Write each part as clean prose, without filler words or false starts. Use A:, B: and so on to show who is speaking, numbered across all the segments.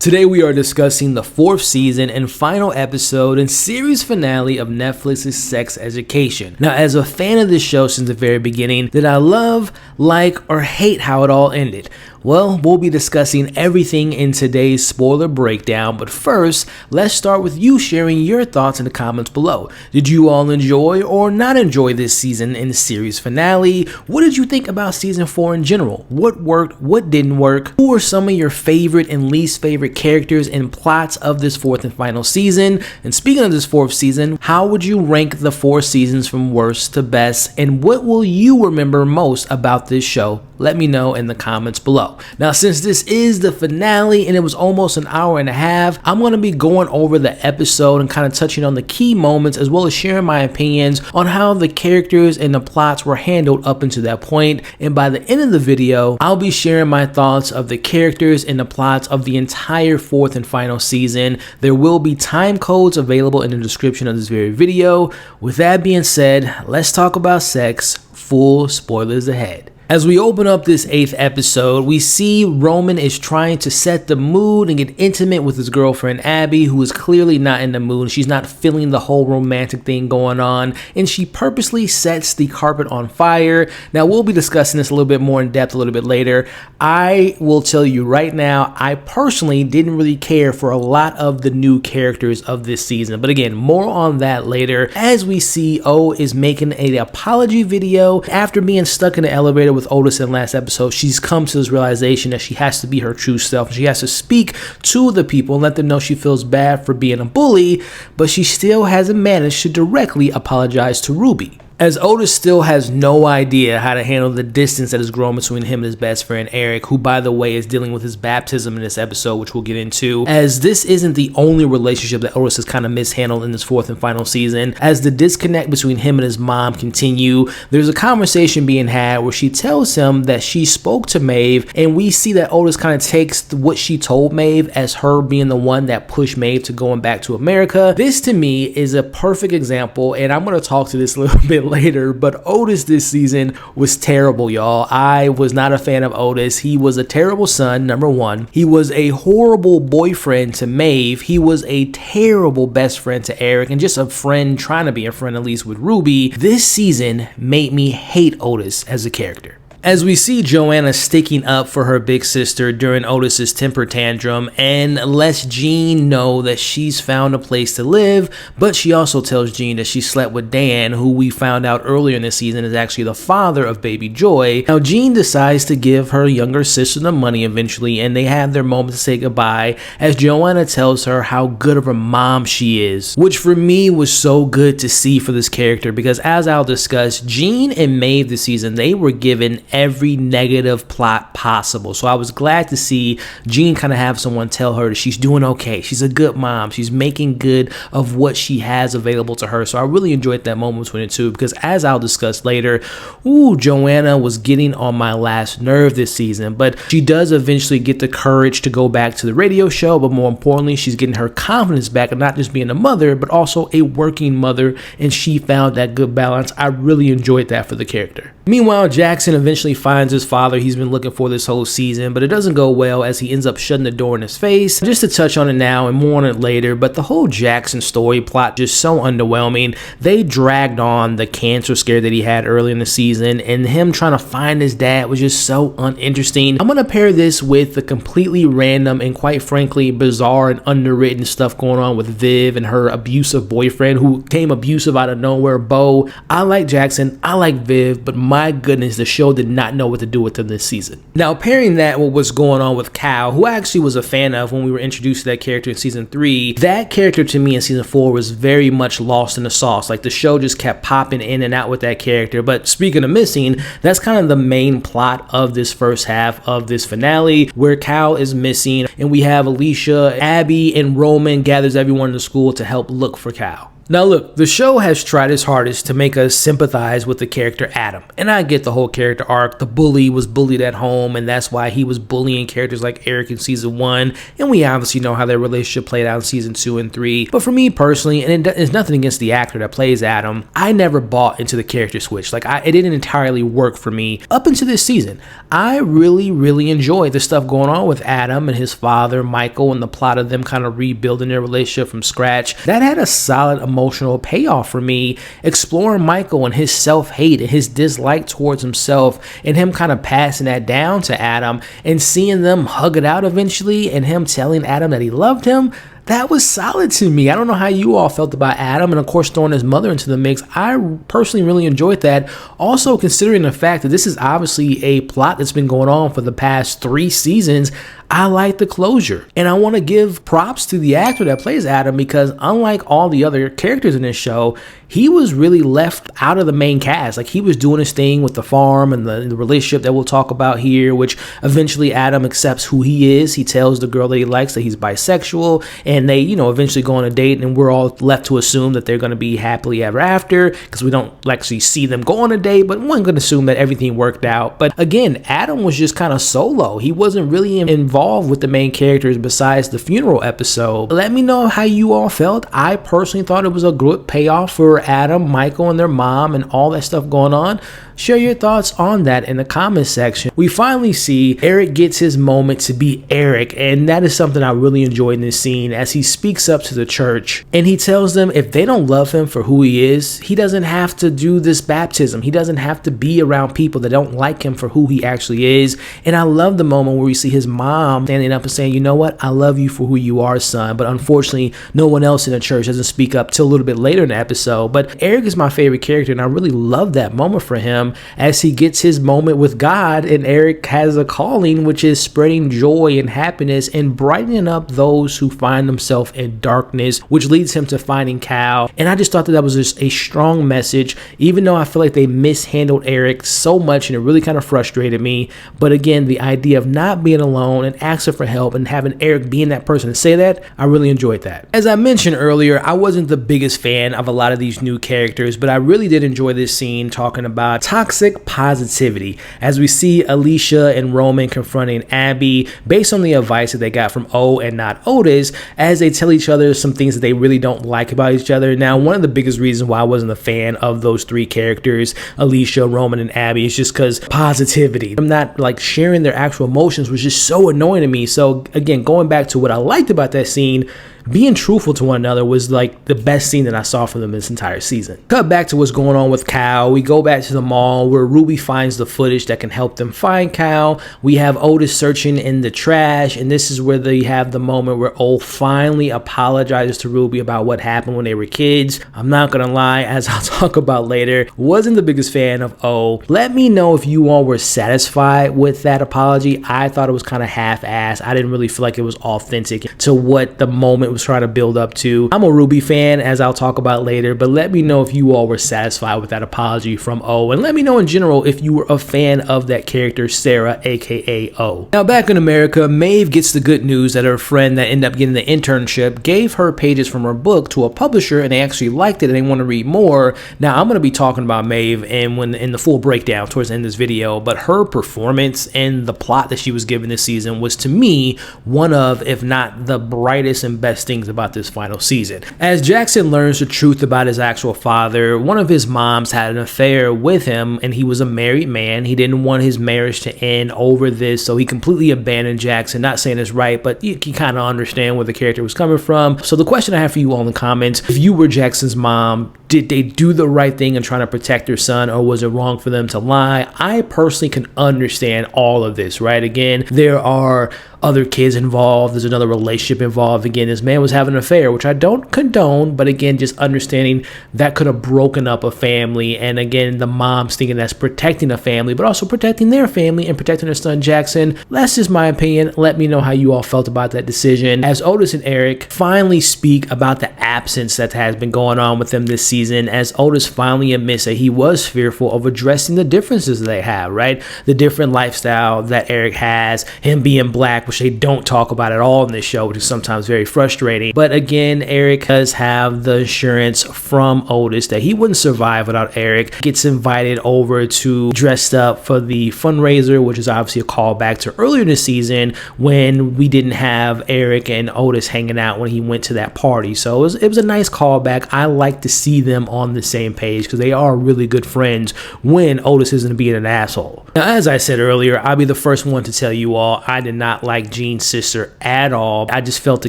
A: Today we are discussing the 4th season and final episode and series finale of Netflix's Sex Education. Now, as a fan of this show since the very beginning, did I love, like, or hate how it all ended? Well, we'll be discussing everything in today's spoiler breakdown, but first, let's start with you sharing your thoughts in the comments below. Did you all enjoy or not enjoy this season and the series finale? What did you think about season 4 in general? What worked, what didn't work? Who are some of your favorite and least favorite characters and plots of this 4th and final season? And speaking of this 4th season, how would you rank the 4 seasons from worst to best? And what will you remember most about this show? Let me know in the comments below. Now, since this is the finale and it was almost an hour and a half, I'm going to be going over the episode and kind of touching on the key moments as well as sharing my opinions on how the characters and the plots were handled up until that point. And by the end of the video, I'll be sharing my thoughts of the characters and the plots of the entire 4th and final season. There will be time codes available in the description of this very video. With that being said, let's talk about sex. Full spoilers ahead. As we open up this 8th episode, we see Roman is trying to set the mood and get intimate with his girlfriend Abby, who is clearly not in the mood. She's not feeling the whole romantic thing going on, and she purposely sets the carpet on fire. Now, we'll be discussing this a little bit more in depth a little bit later. I will tell you right now, I personally didn't really care for a lot of the new characters of this season, but again, more on that later. As we see, O is making an apology video after being stuck in the elevator with Otis in last episode. She's come to this realization that she has to be her true self. She has to speak to the people and let them know she feels bad for being a bully, but she still hasn't managed to directly apologize to Ruby. As Otis still has no idea how to handle the distance that has grown between him and his best friend Eric, who by the way is dealing with his baptism in this episode, which we'll get into, as this isn't the only relationship that Otis has kind of mishandled in this 4th and final season. As the disconnect between him and his mom continue, there's a conversation being had where she tells him that she spoke to Maeve, and we see that Otis kind of takes what she told Maeve as her being the one that pushed Maeve to going back to America. This to me is a perfect example, and I'm going to talk to this a little bit later, but Otis this season was terrible, y'all. I was not a fan of Otis. He was a terrible son, number one. He was a horrible boyfriend to Maeve. He was a terrible best friend to Eric, and just a friend trying to be a friend at least with Ruby. This season made me hate Otis as a character. As we see Joanna sticking up for her big sister during Otis's temper tantrum and lets Jean know that she's found a place to live, but she also tells Jean that she slept with Dan, who we found out earlier in this season is actually the father of baby Joy. Now Jean decides to give her younger sister the money eventually, and they have their moment to say goodbye as Joanna tells her how good of a mom she is, which for me was so good to see for this character because as I'll discuss, Jean and Maeve this season, they were given every negative plot possible. So I was glad to see Jean kind of have someone tell her that she's doing okay. She's a good mom. She's making good of what she has available to her. So I really enjoyed that moment between the two because as I'll discuss later, Joanna was getting on my last nerve this season, but she does eventually get the courage to go back to the radio show, but more importantly, she's getting her confidence back and not just being a mother, but also a working mother, and she found that good balance. I really enjoyed that for the character. Meanwhile, Jackson eventually finds his father he's been looking for this whole season, but it doesn't go well as he ends up shutting the door in his face. Just to touch on it now and more on it later, but the whole Jackson story plot just so underwhelming. They dragged on the cancer scare that he had early in the season, and him trying to find his dad was just so uninteresting. I'm going to pair this with the completely random and quite frankly bizarre and underwritten stuff going on with Viv and her abusive boyfriend who came abusive out of nowhere, Bo. I like Jackson, I like Viv, but my goodness, the show did not know what to do with them this season. Now, pairing that with what's going on with Cal, who I actually was a fan of when we were introduced to that character in season 3, that character to me in season 4 was very much lost in the sauce. Like the show just kept popping in and out with that character. But speaking of missing, that's kind of the main plot of this first half of this finale, where Cal is missing and we have Alicia, Abby, and Roman gathers everyone in the school to help look for Cal. Now look, the show has tried its hardest to make us sympathize with the character Adam, and I get the whole character arc. The bully was bullied at home, and that's why he was bullying characters like Eric in season 1, and we obviously know how their relationship played out in season 2 and 3. But for me personally, and it's nothing against the actor that plays Adam, I never bought into the character switch. Like, it didn't entirely work for me up until this season. I really enjoyed the stuff going on with Adam and his father, Michael, and the plot of them kind of rebuilding their relationship from scratch. That had a solid emotional payoff for me, exploring Michael and his self-hate and his dislike towards himself, and him kind of passing that down to Adam and seeing them hug it out eventually, and him telling Adam that he loved him. That was solid to me. I don't know how you all felt about Adam, and of course throwing his mother into the mix. I personally really enjoyed that. Also, considering the fact that this is obviously a plot that's been going on for the past 3 seasons, I like the closure. And I want to give props to the actor that plays Adam, because unlike all the other characters in this show, he was really left out of the main cast. Like, he was doing his thing with the farm and the relationship that we'll talk about here, which eventually Adam accepts who he is. He tells the girl that he likes that he's bisexual, and they, eventually go on a date, and we're all left to assume that they're going to be happily ever after, because we don't actually see them go on a date, but one can assume that everything worked out. But again, Adam was just kind of solo. He wasn't really involved with the main characters besides the funeral episode. Let me know how you all felt. I personally thought it was a good payoff for Adam, Michael, and their mom, and all that stuff going on. Share your thoughts on that in the comments section. We finally see Eric gets his moment to be Eric, and that is something I really enjoyed in this scene, as he speaks up to the church and he tells them if they don't love him for who he is, he doesn't have to do this baptism. He doesn't have to be around people that don't like him for who he actually is. And I love the moment where we see his mom standing up and saying, you know what, I love you for who you are, son. But unfortunately, no one else in the church doesn't speak up till a little bit later in the episode. But Eric is my favorite character, and I really love that moment for him as he gets his moment with God. And Eric has a calling, which is spreading joy and happiness and brightening up those who find themselves in darkness, which leads him to finding Cal. And I just thought that was just a strong message, even though I feel like they mishandled Eric so much and it really kind of frustrated me. But again, the idea of not being alone and asking for help and having Eric being that person to say that, I really enjoyed that. As I mentioned earlier, I wasn't the biggest fan of a lot of these new characters, but I really did enjoy this scene talking about toxic positivity, as we see Alicia and Roman confronting Abby based on the advice that they got from O and not Otis, as they tell each other some things that they really don't like about each other. Now, one of the biggest reasons why I wasn't a fan of those 3 characters, Alicia, Roman, and Abby, is just because positivity. I'm not like sharing their actual emotions was just so annoying to me. So again, going back to what I liked about that scene, being truthful to one another was like the best scene that I saw from them this entire season. Cut back to what's going on with Cal. We go back to the mall where Ruby finds the footage that can help them find Cal. We have Otis searching in the trash, and this is where they have the moment where O finally apologizes to Ruby about what happened when they were kids. I'm not gonna lie, as I'll talk about later, wasn't the biggest fan of O. Let me know if you all were satisfied with that apology. I thought it was kind of half-assed. I didn't really feel like it was authentic to what the moment was trying to build up to. I'm a Ruby fan, as I'll talk about later, but let me know if you all were satisfied with that apology from O, and let me know in general if you were a fan of that character Sarah, aka O. Now, back in America, Maeve gets the good news that her friend that ended up getting the internship gave her pages from her book to a publisher, and they actually liked it and they want to read more. Now, I'm going to be talking about Maeve and when in the full breakdown towards the end of this video, but her performance and the plot that she was given this season was, to me, one of, if not the brightest and best things about this final season. As Jackson learns the truth about his actual father, one of his moms had an affair with him, and he was a married man. He didn't want his marriage to end over this, so he completely abandoned Jackson. Not saying it's right, but you can kind of understand where the character was coming from. So the question I have for you all in the comments, if you were Jackson's mom, did they do the right thing in trying to protect their son, or was it wrong for them to lie? I personally can understand all of this, right? Again, there are other kids involved. There's another relationship involved. Again, this man was having an affair, which I don't condone, but again, just understanding that could have broken up a family. And again, the mom's thinking that's protecting a family, but also protecting their family and protecting their son, Jackson. That's just my opinion. Let me know how you all felt about that decision. As Otis and Eric finally speak about the absence that has been going on with them this season, as Otis finally admits that he was fearful of addressing the differences they have, right? The different lifestyle that Eric has, him being black, which they don't talk about at all in this show, which is sometimes very frustrating. But again, Eric does have the assurance from Otis that he wouldn't survive without Eric. Gets invited over to Dressed Up for the fundraiser, which is obviously a callback to earlier this season when we didn't have Eric and Otis hanging out when he went to that party. So it was a nice callback. I like to see them on the same page because they are really good friends when Otis isn't being an asshole. Now, as I said earlier, I'll be the first one to tell you all, I did not like Gene's sister at all. I just felt the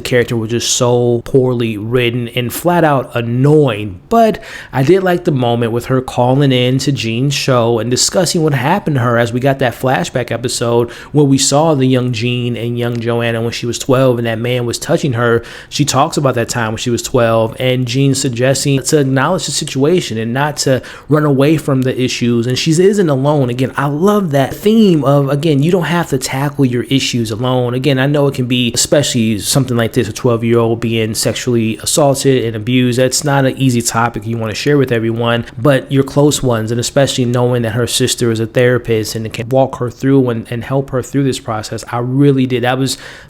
A: character was just so poorly written and flat out annoying. But I did like the moment with her calling in to Gene's show and discussing what happened to her, as we got that flashback episode where we saw the young Gene and young Joanna when she was 12 and that man was touching her. She talks about that time when she was 12 and Gene suggesting to acknowledge the situation and not to run away from the issues, and she isn't alone. Again, I love that theme of, again, you don't have to tackle your issues alone. Again, I know it can be, especially something like this, a 12-year-old being sexually assaulted and abused, that's not an easy topic you want to share with everyone, but your close ones, and especially knowing that her sister is a therapist and can walk her through and help her through this process. I really did.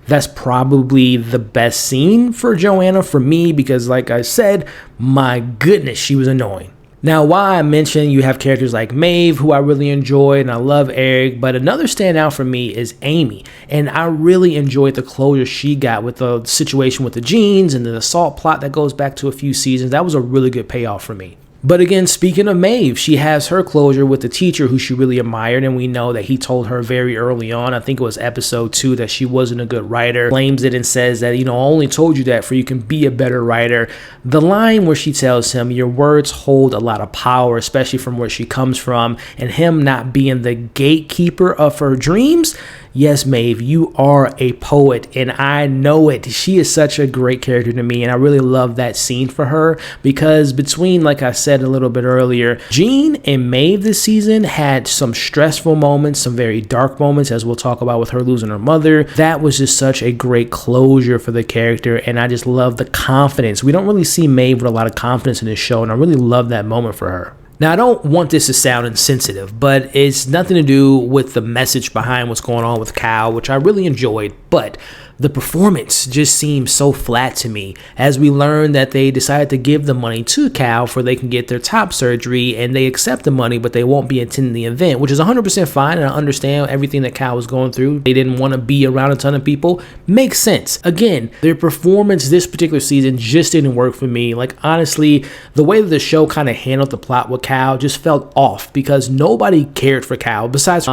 A: That's probably the best scene for Joanna for me, because like I said, my goodness, she was annoying. Now, while I mentioned you have characters like Maeve, who I really enjoyed, and I love Eric, but another standout for me is Aimee, and I really enjoyed the closure she got with the situation with the jeans and the assault plot that goes back to a few seasons. That was a really good payoff for me. But again, speaking of Maeve, she has her closure with the teacher who she really admired, and we know that he told her very early on, I think it was episode 2, that she wasn't a good writer, blames it and says that, I only told you that for you can be a better writer. The line where she tells him, your words hold a lot of power, especially from where she comes from, and him not being the gatekeeper of her dreams. Yes, Maeve, you are a poet, and I know it. She is such a great character to me, and I really love that scene for her, because between, like I said a little bit earlier, Gene and Maeve this season had some stressful moments, some very dark moments, as we'll talk about with her losing her mother. That was just such a great closure for the character, and I just love the confidence. We don't really see Maeve with a lot of confidence in this show, and I really love that moment for her. Now, I don't want this to sound insensitive, but it's nothing to do with the message behind what's going on with Cal, which I really enjoyed, but the performance just seems so flat to me, as we learn that they decided to give the money to Cal for they can get their top surgery, and they accept the money, but they won't be attending the event, which is 100% fine, and I understand everything that Cal was going through. They didn't want to be around a ton of people. Makes sense. Again, their performance this particular season just didn't work for me. Like, honestly, the way that the show kind of handled the plot with Cal just felt off, because nobody cared for Cal besides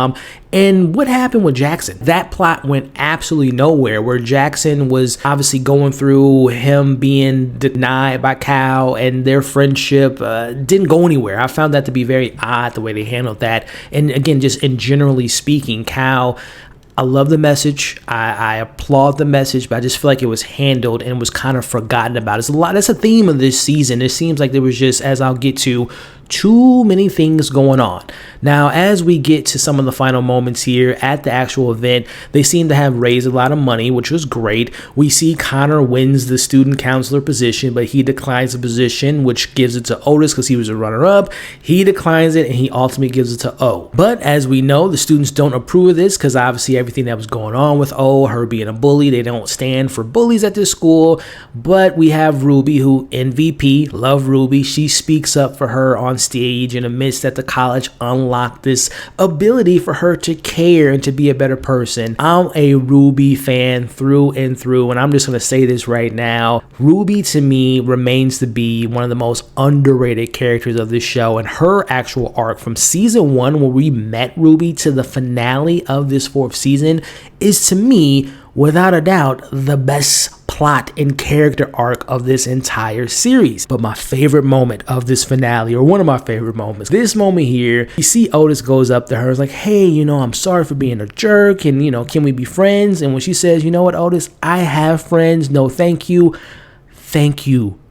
A: and what happened with Jackson? That plot went absolutely nowhere, where Jackson was obviously going through him being denied by Cal, and their friendship didn't go anywhere. I found that to be very odd, the way they handled that. And again, just in generally speaking, Cal, I love the message. I applaud the message, but I just feel like it was handled and was kind of forgotten about. It's a lot. That's a theme of this season. It seems like there was just, as I'll get to, too many things going on. Now, as we get to some of the final moments here at the actual event, they seem to have raised a lot of money, which was great. We see Connor wins the student counselor position, but he declines the position, which gives it to Otis because he was a runner-up. He declines it, and he ultimately gives it to O. But as we know, the students don't approve of this, because obviously everything that was going on with O, her being a bully, they don't stand for bullies at this school. But we have Ruby, who MVP, love Ruby. She speaks up for her on stage and admits that the college unlocked this ability for her to care and to be a better person. I'm a Ruby fan through and through, and I'm just going to say this right now. Ruby, to me, remains to be one of the most underrated characters of this show, and her actual arc from season 1, where we met Ruby, to the finale of this 4th season, is, to me, without a doubt, the best plot and character arc of this entire series. But my favorite moment of this finale, or one of my favorite moments, this moment here, you see Otis goes up to her, is like, hey, I'm sorry for being a jerk, and can we be friends? And when she says, you know what, Otis, I have friends, no thank you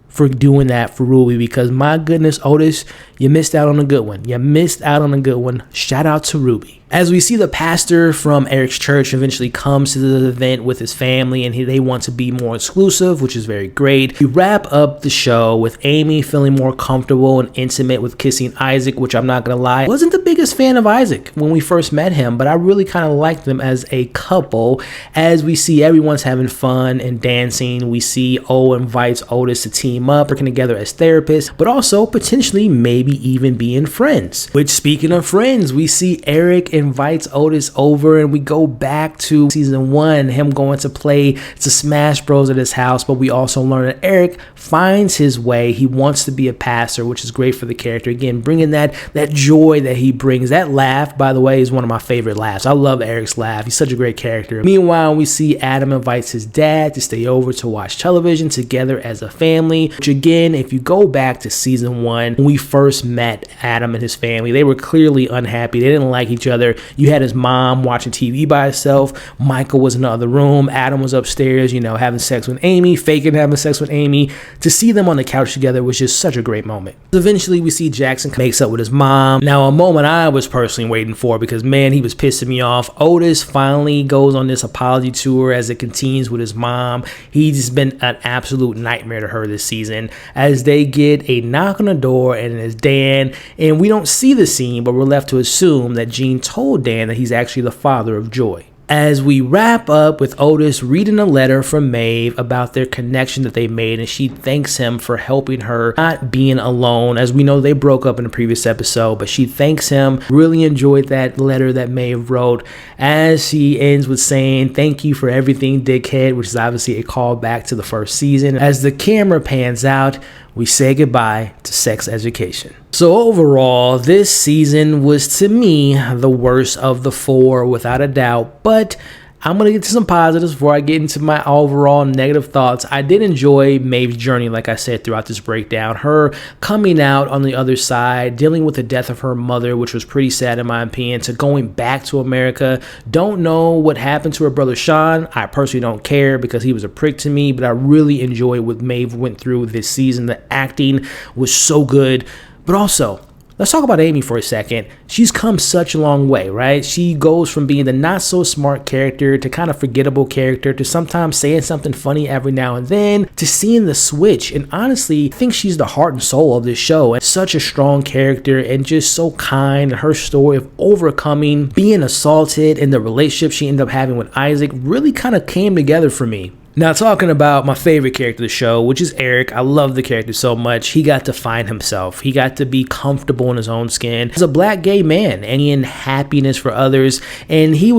A: for doing that for Ruby, because my goodness, Otis, you missed out on a good one. Shout out to Ruby. As we see the pastor from Eric's church eventually comes to the event with his family, and they want to be more exclusive, which is very great. We wrap up the show with Aimee feeling more comfortable and intimate with kissing Isaac, which I'm not gonna lie, wasn't the biggest fan of Isaac when we first met him, but I really kind of liked them as a couple. As we see everyone's having fun and dancing, we see O invites Otis to team up, working together as therapists, but also potentially maybe even being friends. Which, speaking of friends, we see Eric invites Otis over, and we go back to season 1, him going to play to Smash Bros at his house, but we also learn that Eric finds his way. He wants to be a pastor, which is great for the character. Again, bringing that joy that he brings. That laugh, by the way, is one of my favorite laughs. I love Eric's laugh. He's such a great character. Meanwhile, we see Adam invites his dad to stay over to watch television together as a family, which again, if you go back to season 1, when we first met Adam and his family, they were clearly unhappy. They didn't like each other. You had his mom watching TV by herself. Michael was in the other room. Adam was upstairs, having sex with Aimee, faking having sex with Aimee. To see them on the couch together was just such a great moment. Eventually, we see Jackson makes up with his mom. Now, a moment I was personally waiting for, because man, he was pissing me off. Otis finally goes on this apology tour as it continues with his mom. He's been an absolute nightmare to her this season, as they get a knock on the door, and it's Dan, and we don't see the scene, but we're left to assume that Gene told Dan that he's actually the father of Joy. As we wrap up with Otis reading a letter from Maeve about their connection that they made, and she thanks him for helping her not being alone. As we know, they broke up in the previous episode, but she thanks him. Really enjoyed that letter that Maeve wrote, as she ends with saying, "Thank you for everything, dickhead," which is obviously a callback to the first season. As the camera pans out, we say goodbye to sex education. So overall, this season was, to me, the worst of the 4, without a doubt, but I'm going to get to some positives before I get into my overall negative thoughts. I did enjoy Maeve's journey, like I said, throughout this breakdown. Her coming out on the other side, dealing with the death of her mother, which was pretty sad in my opinion, to going back to America. Don't know what happened to her brother Sean. I personally don't care, because he was a prick to me, but I really enjoyed what Maeve went through this season. The acting was so good. But also, let's talk about Aimee for a second. She's come such a long way, right? She goes from being the not so smart character to kind of forgettable character to sometimes saying something funny every now and then to seeing the switch. And honestly, I think she's the heart and soul of this show, and such a strong character and just so kind. Her story of overcoming, being assaulted, and the relationship she ended up having with Isaac really kind of came together for me. Now, talking about my favorite character of the show, which is Eric. I love the character so much. He got to find himself. He got to be comfortable in his own skin as a black gay man, and in happiness for others. And he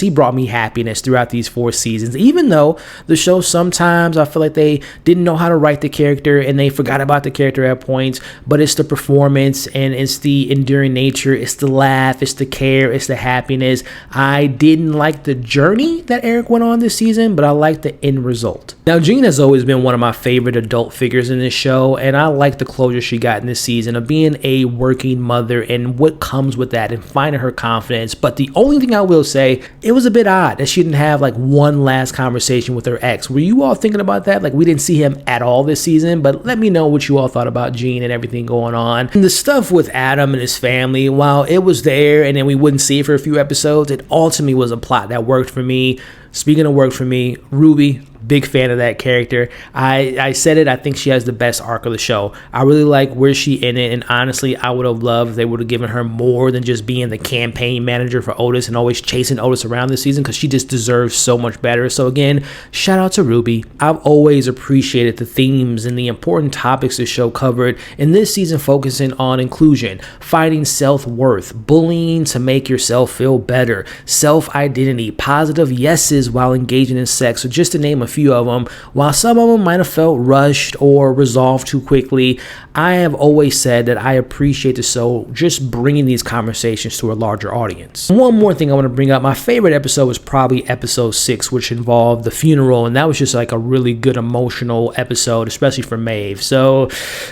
A: brought me happiness throughout these 4 seasons. Even though the show, sometimes I feel like they didn't know how to write the character and they forgot about the character at points, but it's the performance and it's the enduring nature. It's the laugh, it's the care, it's the happiness. I didn't like the journey that Eric went on this season, but I liked the end result. Now, Jean has always been one of my favorite adult figures in this show, and I like the closure she got in this season of being a working mother and what comes with that and finding her confidence. But the only thing I will say, it was a bit odd that she didn't have like one last conversation with her ex. Were you all thinking about that? Like, we didn't see him at all this season, but let me know what you all thought about Jean and everything going on. And the stuff with Adam and his family, while it was there and then we wouldn't see it for a few episodes, it ultimately was a plot that worked for me. Speaking of work for me, Ruby, big fan of that character. I said it, I think she has the best arc of the show. I really like where she in it, and honestly, I would have loved if they would have given her more than just being the campaign manager for Otis and always chasing Otis around this season, because she just deserves so much better. So again, shout out to Ruby. I've always appreciated the themes and the important topics the show covered, and this season focusing on inclusion, fighting self-worth, bullying to make yourself feel better, self-identity, positive yeses while engaging in sex. So just to name a few of them, while some of them might have felt rushed or resolved too quickly, I have always said that I appreciate the show just bringing these conversations to a larger audience. One more thing I want to bring up, my favorite episode was probably episode 6, which involved the funeral, and that was just like a really good emotional episode, especially for Maeve. So,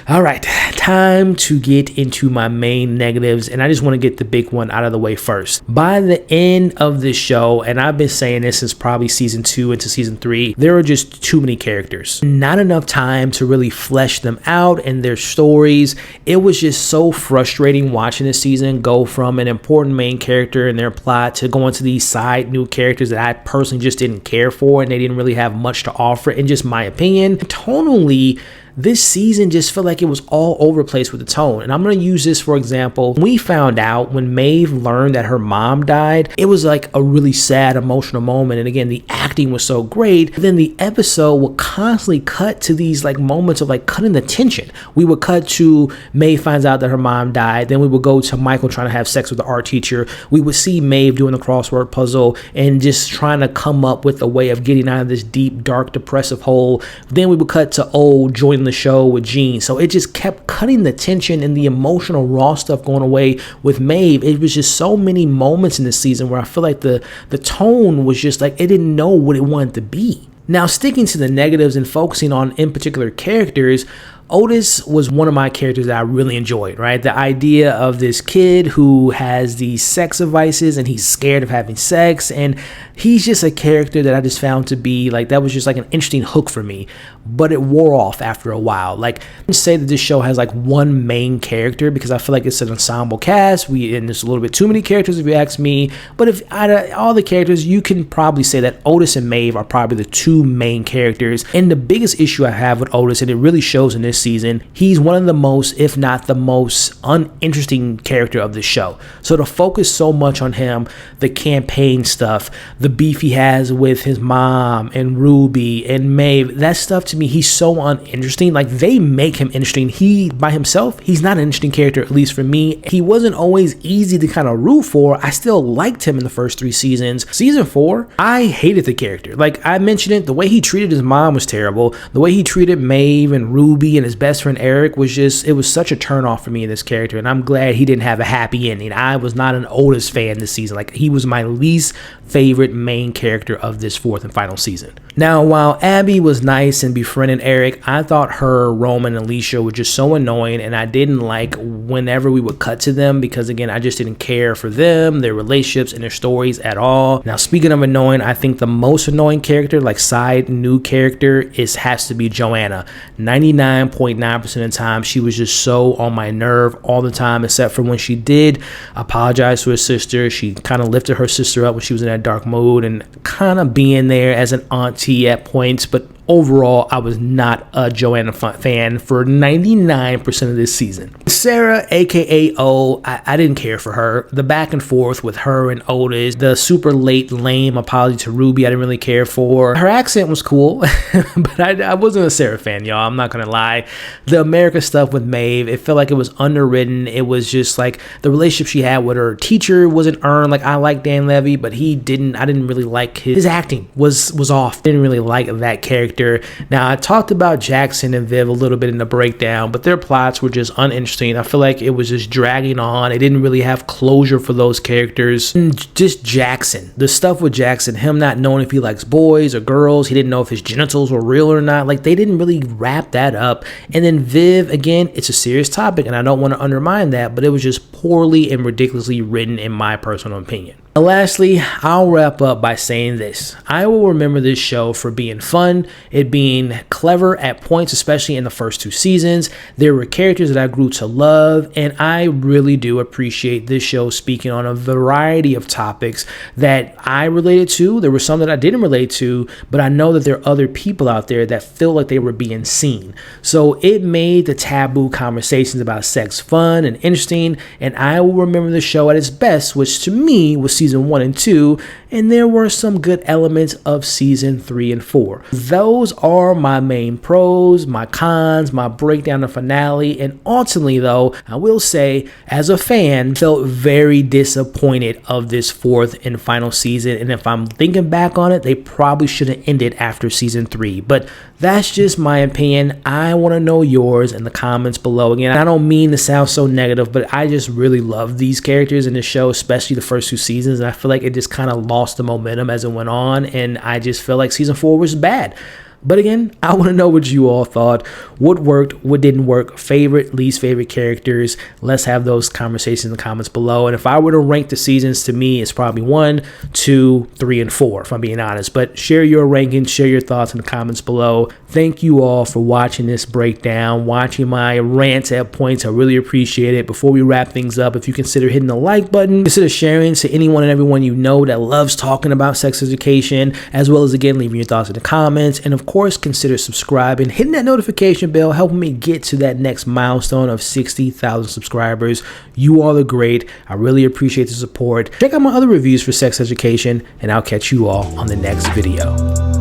A: all right, time to get into my main negatives, and I just want to get the big one out of the way first. By the end of this show, and I've been saying this since probably season 2 into season 3, there there are just too many characters. Not enough time to really flesh them out and their stories. It was just so frustrating watching this season go from an important main character and their plot to going to these side new characters that I personally just didn't care for, and they didn't really have much to offer in just my opinion. Tonally, this season just felt like it was all over the place with the tone. And I'm going to use this for example. We found out when Maeve learned that her mom died, it was like a really sad, emotional moment. And again, the acting was so great. Then the episode would constantly cut to these like moments of like cutting the tension. We would cut to Maeve finds out that her mom died. Then we would go to Michael trying to have sex with the art teacher. We would see Maeve doing the crossword puzzle and just trying to come up with a way of getting out of this deep, dark, depressive hole. Then we would cut to O joining the show with Gene. So it just kept cutting the tension and the emotional raw stuff going away with Maeve. It was just so many moments in this season where I feel like the tone was just like it didn't know what it wanted to be. Now, sticking to the negatives and focusing on in particular characters, Otis was one of my characters that I really enjoyed, right? The idea of this kid who has these sex vices and he's scared of having sex, and he's just a character that I just found to be like, that was just like an interesting hook for me, but it wore off after a while. Like, I say that this show has like one main character because I feel like it's an ensemble cast, and there's a little bit too many characters if you ask me, but if out of all the characters, you can probably say that Otis and Maeve are probably the two main characters. And the biggest issue I have with Otis, and it really shows in this season, he's one of the most, if not the most uninteresting character of the show. So to focus so much on him, the campaign stuff, the beef he has with his mom and Ruby and Maeve, that stuff to me, he's so uninteresting. Like, they make him interesting. He by himself, he's not an interesting character, at least for me. He wasn't always easy to kind of root for. I still liked him in the first 3 seasons. Season 4, I hated the character. Like I mentioned it, the way he treated his mom was terrible. The way he treated Maeve and Ruby and his best friend Eric was just, it was such a turnoff for me in this character, and I'm glad he didn't have a happy ending. I was not an Otis fan this season. Like, he was my least favorite main character of this 4th and final season. Now, while Abby was nice and befriended Eric, I thought her, Roman, and Alicia were just so annoying, and I didn't like whenever we would cut to them because, again, I just didn't care for them, their relationships, and their stories at all. Now, speaking of annoying, I think the most annoying character, like side new character, has to be Joanna. 99.9% of the time, she was just so on my nerve all the time, except for when she did apologize to her sister. She kind of lifted her sister up when she was in that dark mood and kind of being there as an auntie at points, but overall, I was not a Joanna fan for 99% of this season. Sarah, aka O, I didn't care for her. The back and forth with her and Otis, the super late lame apology to Ruby, I didn't really care for. Her accent was cool, but I wasn't a Sarah fan, y'all. I'm not gonna lie. The America stuff with Maeve, it felt like it was underwritten. It was just like the relationship she had with her teacher wasn't earned. Like, I like Dan Levy, but I didn't really like his acting was off. Didn't really like that character. Now, I talked about Jackson and Viv a little bit in the breakdown, but their plots were just uninteresting. I feel like it was just dragging on. It didn't really have closure for those characters. And just Jackson, the stuff with Jackson, him not knowing if he likes boys or girls, he didn't know if his genitals were real or not. Like, they didn't really wrap that up. And then Viv, again, it's a serious topic, and I don't want to undermine that, but it was just poorly and ridiculously written in my personal opinion. And lastly, I'll wrap up by saying this. I will remember this show for being fun, it being clever at points, especially in the first 2 seasons. There were characters that I grew to love, and I really do appreciate this show speaking on a variety of topics that I related to. There were some that I didn't relate to, but I know that there are other people out there that feel like they were being seen. So it made the taboo conversations about sex fun and interesting, and I will remember the show at its best, which to me was season 1 and 2, and there were some good elements of season 3 and 4. Those are my main pros, my cons, my breakdown of finale, and ultimately though, I will say, as a fan, felt very disappointed of this 4th and final season, and if I'm thinking back on it, they probably should have ended after season 3, but that's just my opinion. I want to know yours in the comments below. Again, I don't mean to sound so negative, but I just really love these characters in the show, especially the first 2 seasons, and I feel like it just kind of lost the momentum as it went on, and I just feel like season 4 was bad. But again, I want to know what you all thought. What worked, what didn't work, favorite, least favorite characters. Let's have those conversations in the comments below. And if I were to rank the seasons, to me, it's probably 1, 2, 3, and 4, if I'm being honest. But share your rankings, share your thoughts in the comments below. Thank you all for watching this breakdown, watching my rants at points. I really appreciate it. Before we wrap things up, if you consider hitting the like button, consider sharing to anyone and everyone you know that loves talking about sex education, as well as, again, leaving your thoughts in the comments. And of course, consider subscribing, hitting that notification bell, helping me get to that next milestone of 60,000 subscribers. You all are great. I really appreciate the support. Check out my other reviews for sex education, and I'll catch you all on the next video.